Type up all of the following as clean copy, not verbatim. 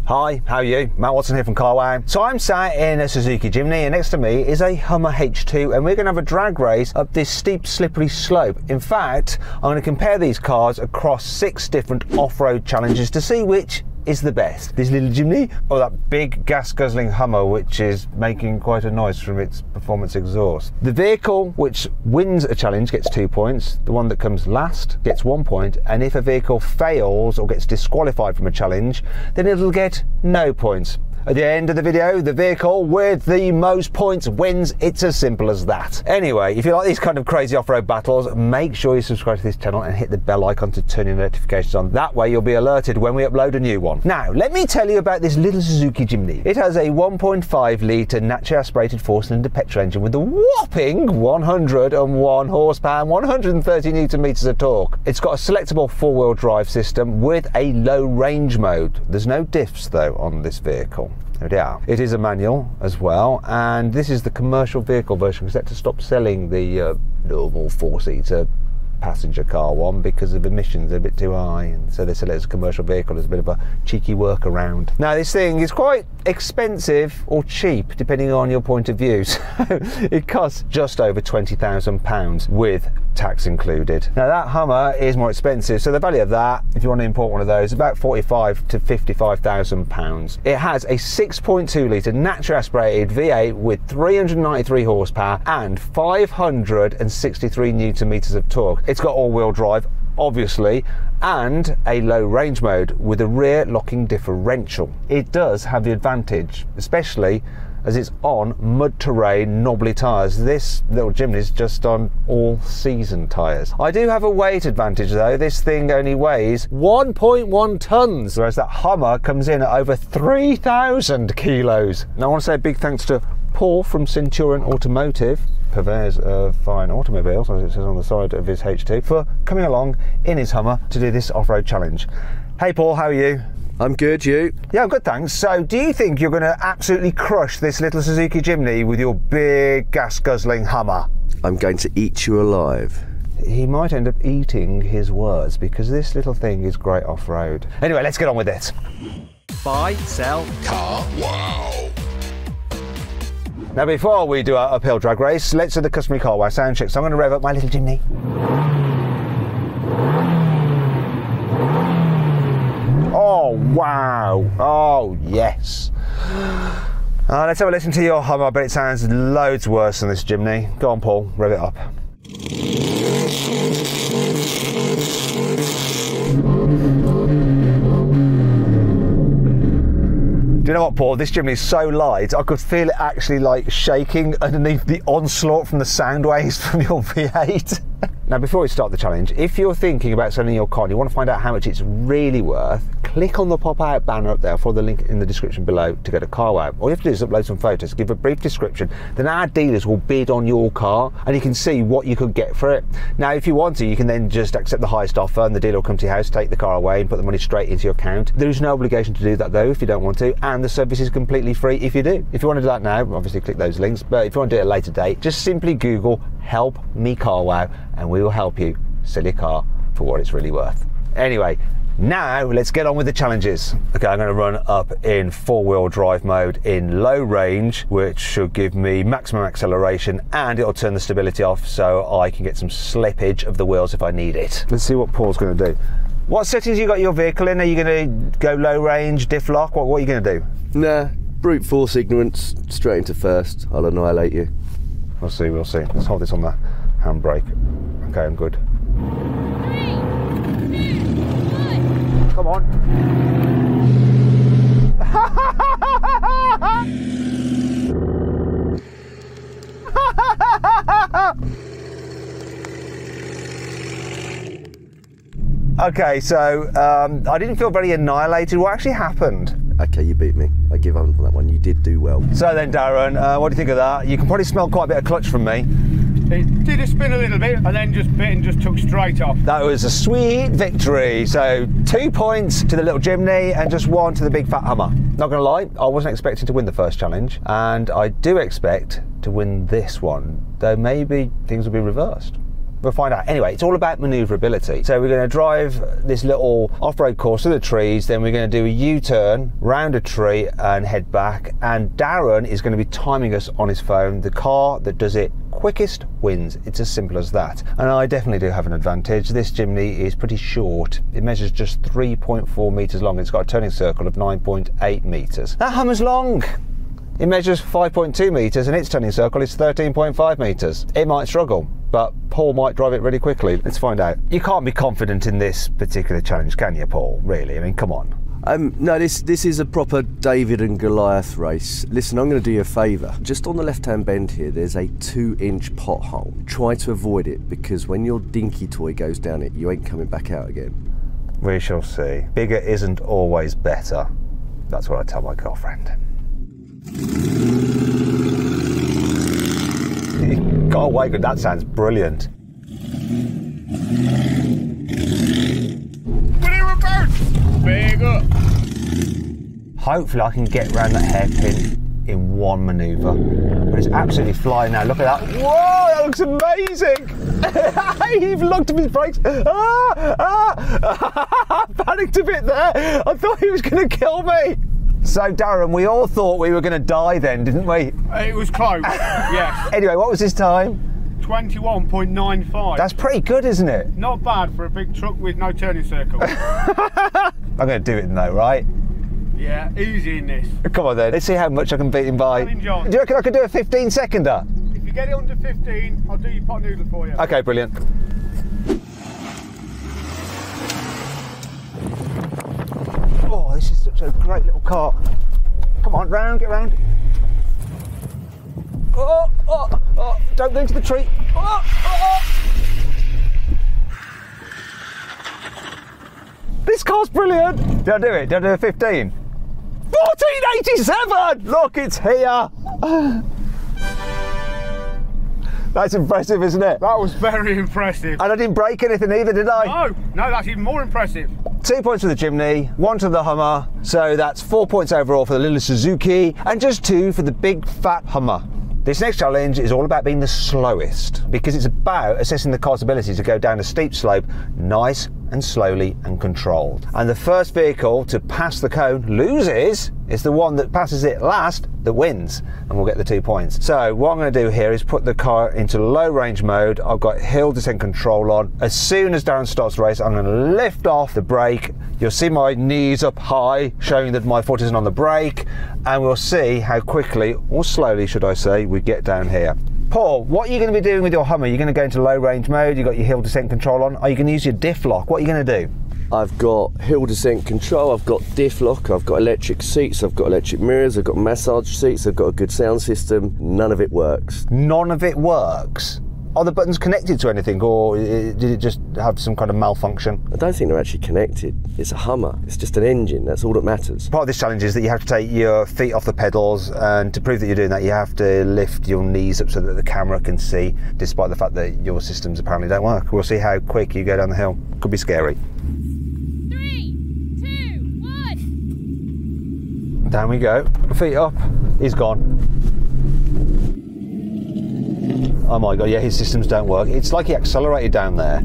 Hi, how are you? Matt Watson here from Carwow. So I'm sat in a Suzuki Jimny and next to me is a Hummer H2 and we're going to have a drag race up this steep slippery slope. In fact, I'm going to compare these cars across 6 different off-road challenges to see which is the best. This little Jimny or that big gas guzzling Hummer which is making quite a noise from its performance exhaust. The vehicle which wins a challenge gets 2 points, the one that comes last gets 1 point, and if a vehicle fails or gets disqualified from a challenge then it'll get no points. At the end of the video, the vehicle with the most points wins. It's as simple as that. Anyway, if you like these kind of crazy off-road battles, make sure you subscribe to this channel and hit the bell icon to turn your notifications on. That way you'll be alerted when we upload a new one. Now, let me tell you about this little Suzuki Jimny. It has a 1.5 litre naturally aspirated 4-cylinder petrol engine with a whopping 101 horsepower and 130 newton meters of torque. It's got a selectable 4-wheel drive system with a low range mode. There's no diffs though on this vehicle. No doubt. It is a manual as well, and this is the commercial vehicle version because they had to stop selling the normal 4-seater passenger car one because of emissions. They're a bit too high, and so they sell it as a commercial vehicle as a bit of a cheeky workaround. Now this thing is quite expensive or cheap depending on your point of view. So it costs just over £20,000 with tax included. Now that Hummer is more expensive, so the value of that, if you want to import one of those, is about £45,000 to £55,000. It has a 6.2 litre naturally aspirated V8 with 393 horsepower and 563 newton meters of torque. It's got all-wheel drive, obviously, and a low range mode with a rear locking differential. It does have the advantage, especially as it's on mud terrain knobbly tyres. This little Jimny is just on all season tyres. I do have a weight advantage though. This thing only weighs 1.1 tonnes, whereas that Hummer comes in at over 3,000 kilos. Now I want to say a big thanks to Paul from Centurion Automotive, purveyors of fine automobiles, as it says on the side of his H2, for coming along in his Hummer to do this off-road challenge. Hey Paul, how are you? I'm good, you? Yeah, I'm good, thanks. So do you think you're going to absolutely crush this little Suzuki Jimny with your big gas guzzling Hummer? I'm going to eat you alive. He might end up eating his words because this little thing is great off-road. Anyway, let's get on with it. Buy, sell, car. Wow. Now before we do our uphill drag race, let's do the customary Carwow sound check. So I'm going to rev up my little Jimny. Oh wow, oh yes. Let's have a listen to your Hummer, but it sounds loads worse than this Jimny. Go on Paul, rev it up. Do you know what, Paul? This Jimny is so light, I could feel it actually like shaking underneath the onslaught from the sound waves from your V8. Now, before we start the challenge, if you're thinking about selling your car and you want to find out how much it's really worth, click on the pop-out banner up there for the link in the description below to go to Carwow. All you have to do is upload some photos, give a brief description, then our dealers will bid on your car and you can see what you could get for it. Now, if you want to, you can then just accept the highest offer and the dealer will come to your house, take the car away and put the money straight into your account. There is no obligation to do that though if you don't want to, and the service is completely free if you do. If you want to do that now, obviously click those links, but if you want to do it at a later date, just simply Google "Help Me Carwow" and we will help you sell your car for what it's really worth. Anyway, now let's get on with the challenges. Okay, I'm going to run up in 4-wheel drive mode in low range, which should give me maximum acceleration and it'll turn the stability off so I can get some slippage of the wheels if I need it. Let's see what Paul's going to do. What settings you got your vehicle in? Are you going to go low range, diff lock? What are you going to do? Nah, brute force ignorance, straight into first. I'll annihilate you. We'll see, we'll see. Let's hold this on the handbrake. Okay, I'm good. 3, 2, 1. Come on. Okay, so I didn't feel very annihilated. What actually happened? Okay, you beat me. I give up on that one. You did do well. So then, Darren, what do you think of that? You can probably smell quite a bit of clutch from me. It did a spin a little bit and then just bit and just took straight off. That was a sweet victory. So 2 points to the little Jimny and just 1 to the big fat Hummer. Not gonna lie, I wasn't expecting to win the first challenge, and I do expect to win this one, though maybe things will be reversed. We'll find out. Anyway, it's all about manoeuvrability. So we're going to drive this little off-road course through the trees, then we're going to do a U-turn, round a tree and head back. And Darren is going to be timing us on his phone. The car that does it quickest wins. It's as simple as that. And I definitely do have an advantage. This Jimny is pretty short. It measures just 3.4 metres long. It's got a turning circle of 9.8 metres. That Hummer's long. It measures 5.2 metres and its turning circle is 13.5 metres. It might struggle, but Paul might drive it really quickly. Let's find out. You can't be confident in this particular challenge, can you, Paul? Really? I mean, come on. No, this is a proper David and Goliath race. Listen, I'm going to do you a favour. Just on the left-hand bend here, there's a 2-inch pothole. Try to avoid it, because when your dinky toy goes down it, you ain't coming back out again. We shall see. Bigger isn't always better. That's what I tell my girlfriend. Go away, good. That sounds brilliant. Big up. Hopefully I can get around that hairpin in one manoeuvre. But it's absolutely flying now. Look at that. Whoa, that looks amazing. He looked at his brakes. I panicked a bit there. I thought he was going to kill me. So Darren, we all thought we were going to die then, didn't we? It was close, yes. Anyway, what was his time? 21.95. That's pretty good, isn't it? Not bad for a big truck with no turning circle. I'm going to do it though, right? Yeah, easy in this. Come on then, let's see how much I can beat him by. Challenge on. Do you reckon I could do a 15-seconder? If you get it under 15, I'll do your pot noodle for you. Okay, brilliant. Oh, this is such a great little car. Come on, round, get round. Oh, oh, oh, don't go into the tree. Oh, oh, oh. This car's brilliant. Did I do it? Did I do a 15? 1487! Look, it's here. That's impressive, isn't it? That was very impressive. And I didn't break anything either, did I? No, that's even more impressive. 2 points for the Jimny, 1 to the Hummer, so that's 4 points overall for the little Suzuki, and just 2 for the big fat Hummer. This next challenge is all about being the slowest, because it's about assessing the car's ability to go down a steep slope nice and slowly and controlled. And the first vehicle to pass the cone loses. It's the one that passes it last that wins, and we'll get the 2 points. So what I'm going to do here is put the car into low range mode. I've got hill descent control on. As soon as Darren starts the race, I'm going to lift off the brake. You'll see my knees up high, showing that my foot isn't on the brake, and we'll see how quickly, or slowly should I say, we get down here. Paul, what are you going to be doing with your Hummer? You're going to go into low range mode, you've got your hill descent control on. Are you going to use your diff lock? What are you going to do? I've got hill descent control, I've got diff lock, I've got electric seats, I've got electric mirrors, I've got massage seats, I've got a good sound system. None of it works. None of it works? Are the buttons connected to anything, or did it just have some kind of malfunction? I don't think they're actually connected. It's a Hummer. It's just an engine. That's all that matters. Part of this challenge is that you have to take your feet off the pedals, and to prove that you're doing that, you have to lift your knees up so that the camera can see, despite the fact that your systems apparently don't work. We'll see how quick you go down the hill. Could be scary. 3, 2, 1. Down we go. Feet up. He's gone. Oh my god, yeah, his systems don't work. It's like he accelerated down there.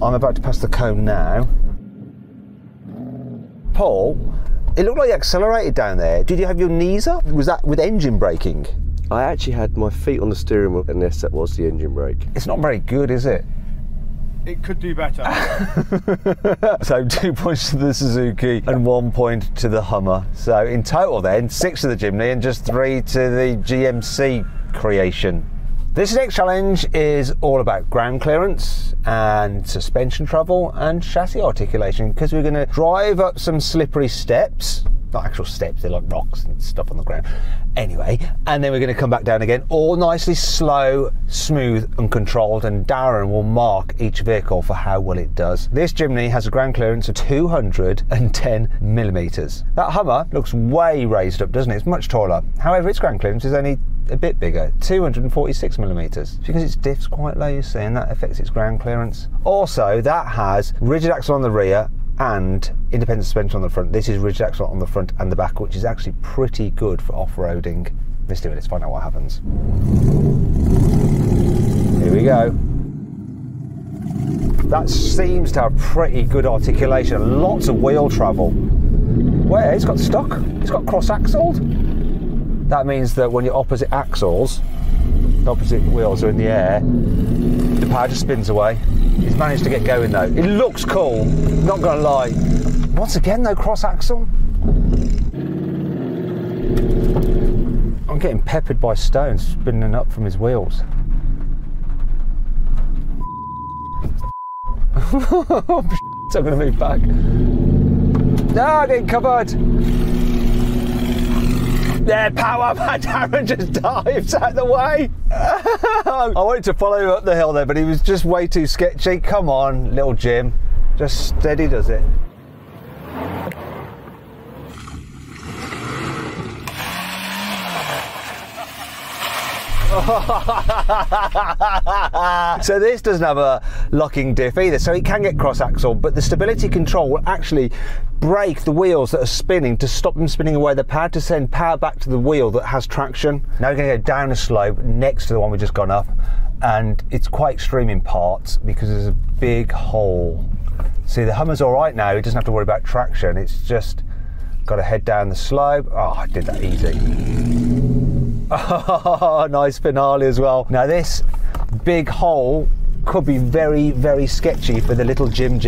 I'm about to pass the cone now. Paul, it looked like he accelerated down there. Did you have your knees up? Was that with engine braking? I actually had my feet on the steering wheel, and yes, that was the engine brake. It's not very good, is it? It could do better. So 2 points to the Suzuki and 1 point to the Hummer. So in total then, 6 to the Jimny and just 3 to the GMC creation. This next challenge is all about ground clearance and suspension travel and chassis articulation, because we're going to drive up some slippery steps. Not actual steps, they're like rocks and stuff on the ground. Anyway, and then we're going to come back down again, all nicely slow, smooth and controlled, and Darren will mark each vehicle for how well it does. This Jimny has a ground clearance of 210 millimeters. That Hummer looks way raised up, doesn't it? It's much taller. However, its ground clearance is only a bit bigger, 246 millimeters. Because its diff's quite low, you see, and that affects its ground clearance. Also, that has rigid axle on the rear and independent suspension on the front. This is rigid axle on the front and the back, which is actually pretty good for off-roading. Let's do it, let's find out what happens. Here we we go. That seems to have pretty good articulation, lots of wheel travel. Where it's got stuck, it's got cross-axled. That means that when your opposite axles, the opposite wheels are in the air, the power just spins away. He's managed to get going though. It looks cool, not gonna lie. Once again though, cross-axle. I'm getting peppered by stones spinning up from his wheels. So I'm going to move back. No, getting covered. There, power, Darren just dives out the way. I wanted to follow him up the hill there, but he was just way too sketchy. Come on, little Jim. Just steady does it. So this doesn't have a locking diff either, so it can get cross-axle, but the stability control will actually brake the wheels that are spinning to stop them spinning away the power, to send power back to the wheel that has traction. Now we're going to go down a slope next to the one we've just gone up, and it's quite extreme in parts because there's a big hole. See, the Hummer's all right now, it doesn't have to worry about traction, it's just got to head down the slope. Oh, I did that easy. Oh, nice finale as well. Now this big hole could be very, very sketchy for the little Jim.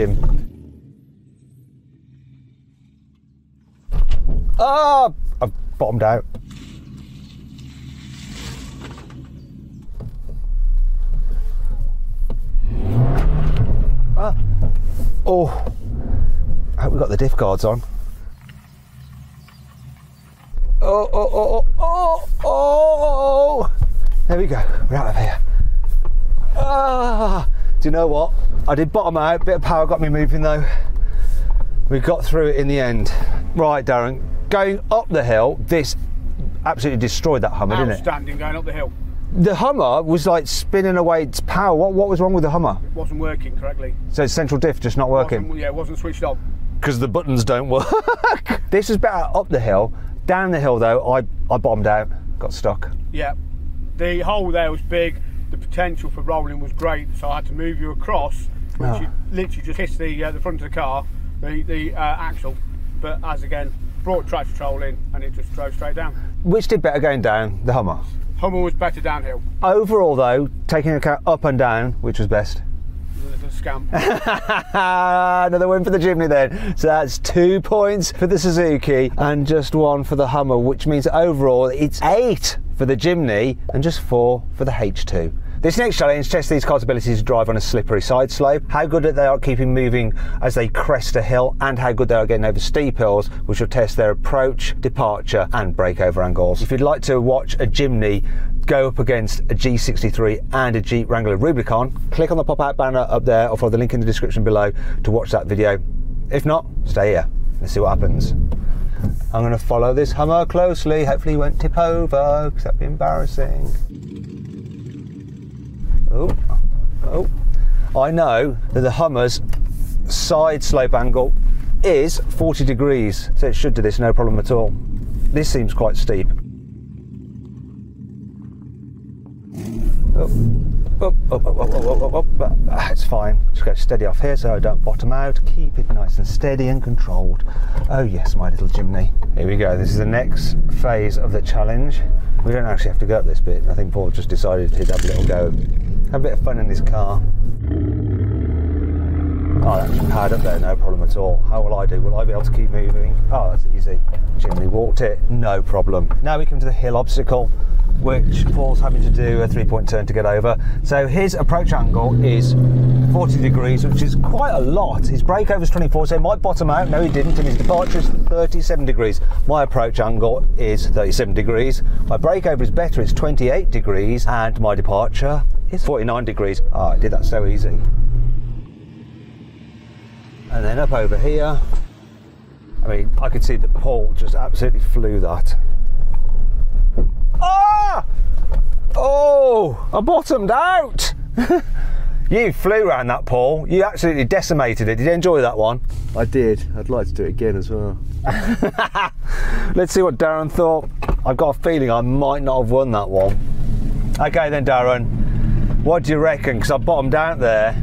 Oh, I've bottomed out. Oh, I hope we've got the diff guards on. Oh, there we go, we're out of here. Do you know what? I did bottom out, bit of power got me moving though. We got through it in the end. Right, Darren, going up the hill, this absolutely destroyed that Hummer, didn't it? Outstanding going up the hill. The Hummer was like spinning away its power. What was wrong with the Hummer? It wasn't working correctly. So central diff just not working? Yeah, it wasn't switched on. Because the buttons don't work. This was better up the hill. Down the hill though, I bottomed out, got stuck. Yeah, the hole there was big, the potential for rolling was great, so I had to move you across, which you literally just hit the front of the car, the axle, but as again, brought traction control in and it just drove straight down. Which did better going down, the Hummer? Hummer was better downhill. Overall though, taking into account up and down, which was best? A scamp. Another win for the Jimny then. So that's 2 points for the Suzuki and just 1 for the Hummer, which means overall it's 8 for the Jimny and just 4 for the H2. This next challenge tests these cars' ability to drive on a slippery side slope, how good they are at keeping moving as they crest a hill, and how good they are getting over steep hills, which will test their approach, departure and breakover angles. If you'd like to watch a Jimny go up against a G63 and a Jeep Wrangler Rubicon, click on the pop-out banner up there or follow the link in the description below to watch that video. If not, stay here, let's see what happens. I'm going to follow this Hummer closely, hopefully he won't tip over because that'd be embarrassing. Oh, I know that the Hummer's side slope angle is 40 degrees, so it should do this no problem at all. This seems quite steep. It's fine, just go steady off here so I don't bottom out, keep it nice and steady and controlled. Oh yes, my little Jimny. Here we go, this is the next phase of the challenge. We don't actually have to go up this bit, I think Paul just decided he'd have a little go. Have a bit of fun in this car. Oh, that's powered up there, no problem at all. How will I do? Will I be able to keep moving? Oh, that's easy. Jimny walked it, no problem. Now we come to the hill obstacle, which Paul's having to do a 3-point turn to get over. So his approach angle is 40 degrees, which is quite a lot. His breakover is 24, so he might bottom out. No, he didn't, and his departure is 37 degrees. My approach angle is 37 degrees. My breakover is better, it's 28 degrees, and my departure is 49 degrees. Oh, I did that so easy. And then up over here, I mean, I could see that Paul just absolutely flew that. Ah! Oh, I bottomed out. You flew around that, Paul. You absolutely decimated it. Did you enjoy that one? I did. I'd like to do it again as well. Let's see what Darren thought. I've got a feeling I might not have won that one. Okay then, Darren. What do you reckon? Because I bottomed out there.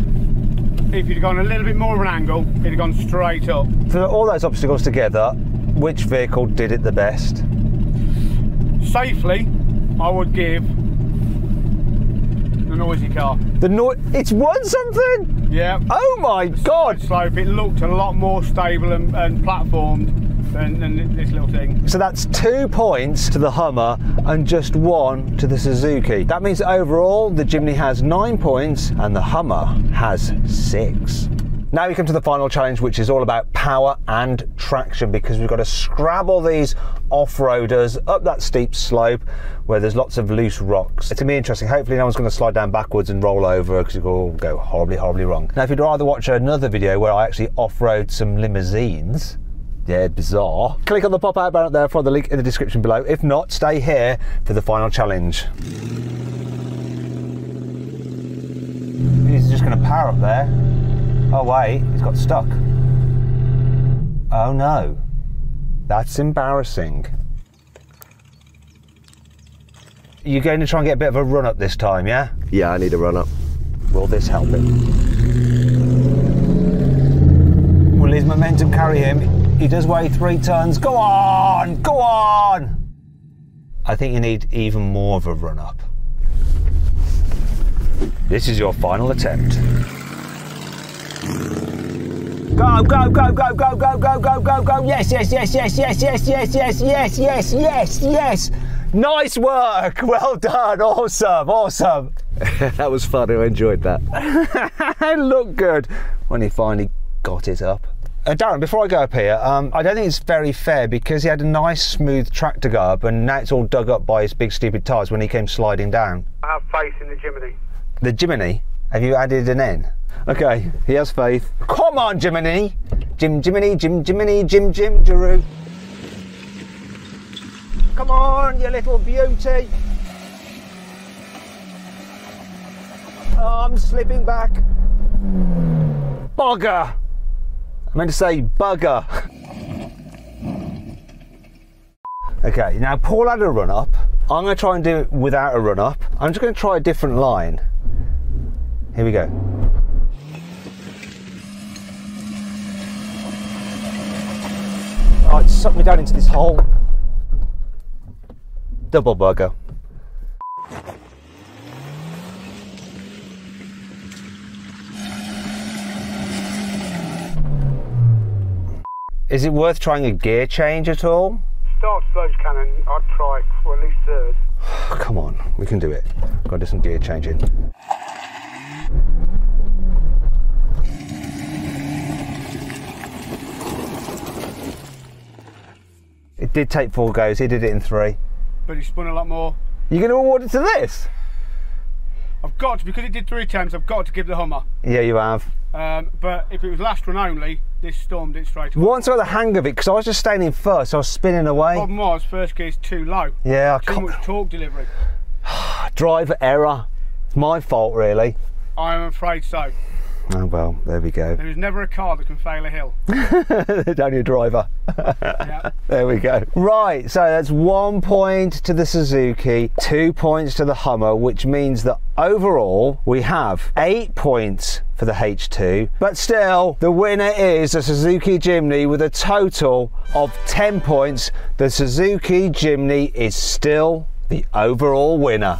If you'd have gone a little bit more of an angle, it'd have gone straight up. For all those obstacles together, which vehicle did it the best? Safely, I would give the noisy car. It's won something? Yeah. Oh my God! Slope, it looked a lot more stable and platformed than this little thing. So that's 2 points to the Hummer and just 1 to the Suzuki. That means that overall the Jimny has 9 points and the Hummer has 6. Now we come to the final challenge, which is all about power and traction, because we've got to scrabble these off-roaders up that steep slope where there's lots of loose rocks. It's going to be interesting. Hopefully no one's going to slide down backwards and roll over, because it will go horribly, horribly wrong. Now if you'd rather watch another video where I actually off-road some limousines, yeah, bizarre, click on the pop-out banner there for the link in the description below. If not, stay here for the final challenge. He's just going to power up there. Oh wait, he's got stuck. Oh no, that's embarrassing. You're going to try and get a bit of a run up this time, yeah? Yeah, I need a run up. Will this help him? Will his momentum carry him? He does weigh 3 tons. Go on, go on! I think you need even more of a run up. This is your final attempt. Go, go, go, go, go, go, go, go, go, go. Yes, yes, yes, yes, yes, yes, yes, yes, yes, yes, yes, yes. Nice work. Well done. Awesome, awesome. That was fun. I enjoyed that. It looked good when he finally got it up. Darren, before I go up here, I don't think it's very fair, because he had a nice smooth track to go up and now it's all dug up by his big stupid tyres when he came sliding down. I have faith in the Jimny. The Jimny? Have you added an N? Okay, he has faith. Come on, Jimny! Jimny, Jimny, Jim, Jeru. Come on, you little beauty! Oh, I'm slipping back. Bugger! I meant to say bugger. Okay, now Paul had a run up. I'm going to try and do it without a run up. I'm just going to try a different line. Here we go. Oh, it sucked me down into this hole. Double bugger. Is it worth trying a gear change at all? Start slow as you can, and I'd try for at least third. Come on, we can do it. Got to do some gear changing. It did take 4 goes, he did it in 3. But he spun a lot more. You're going to award it to this? I've got to, because it did 3 attempts, I've got to give the Hummer. Yeah, you have. But if it was last run only, this stormed it straight away. Once I got the hang of it, because I was just staying in first, I was spinning away. The problem was, first gear's too low. Yeah, I Too can't. much torque delivery. Driver error. It's my fault, really. I'm afraid so. Oh well, there we go. There is never a car that can fail a hill. Only a driver. Yeah. There we go. Right, so that's 1 point to the Suzuki, 2 points to the Hummer, which means that overall we have 8 points for the H2, but still the winner is the Suzuki Jimny with a total of 10 points. The Suzuki Jimny is still the overall winner.